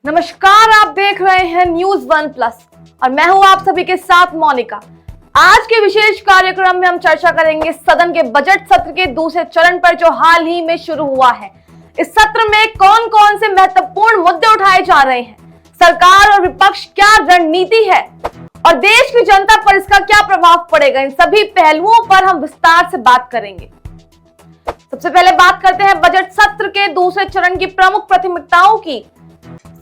नमस्कार, आप देख रहे हैं न्यूज वन प्लस और मैं हूं आप सभी के साथ मोनिका। आज के विशेष कार्यक्रम में हम चर्चा करेंगे सदन के बजट सत्र के दूसरे चरण पर जो हाल ही में शुरू हुआ है। इस सत्र में कौन कौन से महत्वपूर्ण मुद्दे उठाए जा रहे हैं, सरकार और विपक्ष क्या रणनीति है और देश की जनता पर इसका क्या प्रभाव पड़ेगा, इन सभी पहलुओं पर हम विस्तार से बात करेंगे। सबसे पहले बात करते हैं बजट सत्र के दूसरे चरण की प्रमुख प्राथमिकताओं की।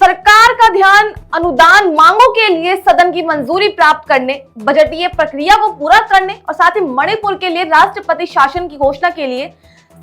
सरकार का ध्यान अनुदान मांगों के लिए सदन की मंजूरी प्राप्त करने, बजटीय प्रक्रिया को पूरा करने और साथ ही मणिपुर के लिए राष्ट्रपति शासन की घोषणा के लिए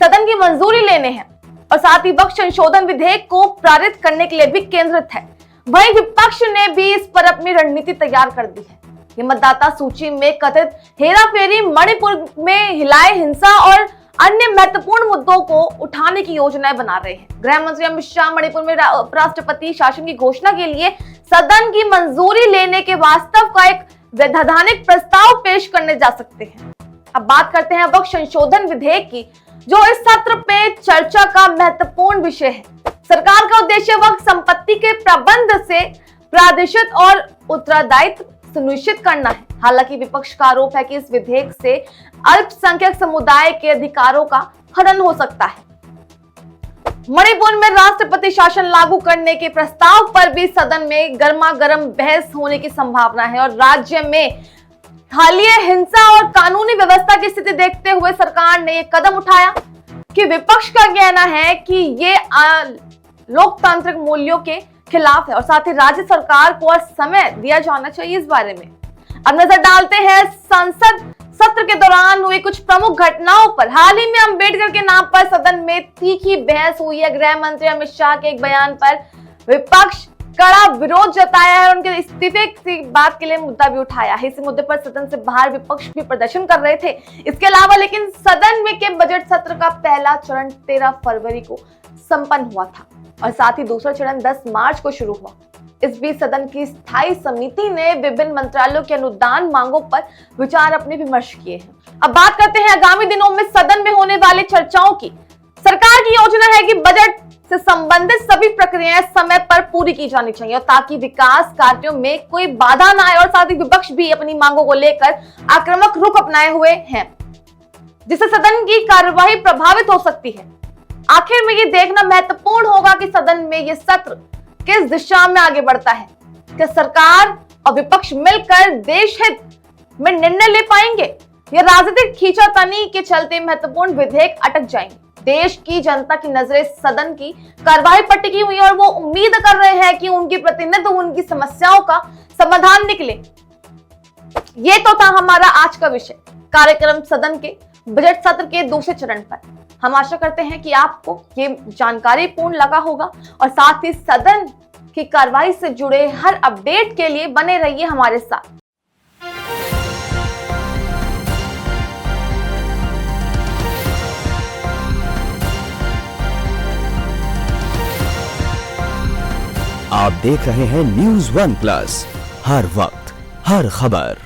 सदन की मंजूरी लेने हैं और साथ ही वक्फ संशोधन विधेयक को पारित करने के लिए भी केंद्रित है। वहीं विपक्ष ने भी इस पर अपनी रणनीति तैयार कर दी है। ये मतदाता सूची में कथित हेराफेरी, मणिपुर में हिलाए हिंसा और अन्य महत्वपूर्ण मुद्दों को उठाने की योजनाएं बना रहे हैं। गृह मंत्री अमित शाह मणिपुर में राष्ट्रपति शासन की घोषणा के लिए सदन की मंजूरी लेने के वास्तव का एक वैधानिक प्रस्ताव पेश करने जा सकते हैं। अब बात करते हैं वक्फ संशोधन विधेयक की, जो इस सत्र पे चर्चा का महत्वपूर्ण विषय है। सरकार का उद्देश्य वक्फ संपत्ति के प्रबंध से प्रादेशिक और उत्तरदायित्व सुनिश्चित करना है। हालांकि विपक्ष का आरोप है कि इस विधेयक से अल्पसंख्यक समुदाय के अधिकारों का हनन हो सकता है। मणिपुर में राष्ट्रपति शासन लागू करने के प्रस्ताव पर भी सदन में गर्मागर्म बहस होने की संभावना है और राज्य में हालिया हिंसा और कानूनी व्यवस्था की स्थिति देखते हुए सरकार ने यह कदम उठाया कि विपक्ष का कहना है कि ये लोकतांत्रिक मूल्यों के खिलाफ है और साथ ही राज्य सरकार को और समय दिया जाना चाहिए इस बारे में। अब नजर डालते हैं संसद सत्र के दौरान हुई कुछ प्रमुख घटनाओं पर। हाल ही में अम्बेडकर के नाम पर सदन में तीखी बहस हुई है। गृह मंत्री अमित शाह के एक बयान पर विपक्ष कड़ा विरोध जताया है और उनके इस्तीफे की बात के लिए मुद्दा भी उठाया है। इस मुद्दे पर सदन से बाहर विपक्ष भी प्रदर्शन कर रहे थे। इसके अलावा लेकिन सदन में के बजट सत्र का पहला चरण 13 फरवरी को संपन्न हुआ था और साथ ही दूसरा चरण 10 मार्च को शुरू हुआ। इस बीच सदन की स्थायी समिति ने विभिन्न मंत्रालयों के अनुदान मांगों पर विचार अपने विमर्श किए हैं। अब बात करते हैं आगामी दिनों में सदन में होने वाली चर्चाओं की। सरकार की योजना है कि बजट से संबंधित सभी प्रक्रियाएं समय पर पूरी की जानी चाहिए और ताकि विकास कार्यों में कोई बाधा न आए और साथ ही विपक्ष भी अपनी मांगों को लेकर आक्रामक रुख अपनाए हुए हैं, जिससे सदन की कार्यवाही प्रभावित हो सकती है। आखिर में ये देखना महत्वपूर्ण होगा कि सदन में ये सत्र किस दिशा में आगे बढ़ता है। क्या सरकार और विपक्ष मिलकर देश हित में निर्णय ले पाएंगे या राजनीतिक खींचातानी के चलते महत्वपूर्ण विधेयक अटक जाएंगे। देश की जनता की नजरें सदन की कार्यवाही पर टिकी हुई और वो उम्मीद कर रहे हैं कि उनकी प्रतिनिधि उनकी समस्याओं का समाधान निकले। ये तो था हमारा आज का विषय कार्यक्रम सदन के बजट सत्र के दूसरे चरण पर। हम आशा करते हैं कि आपको ये जानकारी पूर्ण लगा होगा और साथ ही सदन की कार्रवाई से जुड़े हर अपडेट के लिए बने रहिए हमारे साथ। आप देख रहे हैं न्यूज वन प्लस, हर वक्त हर खबर।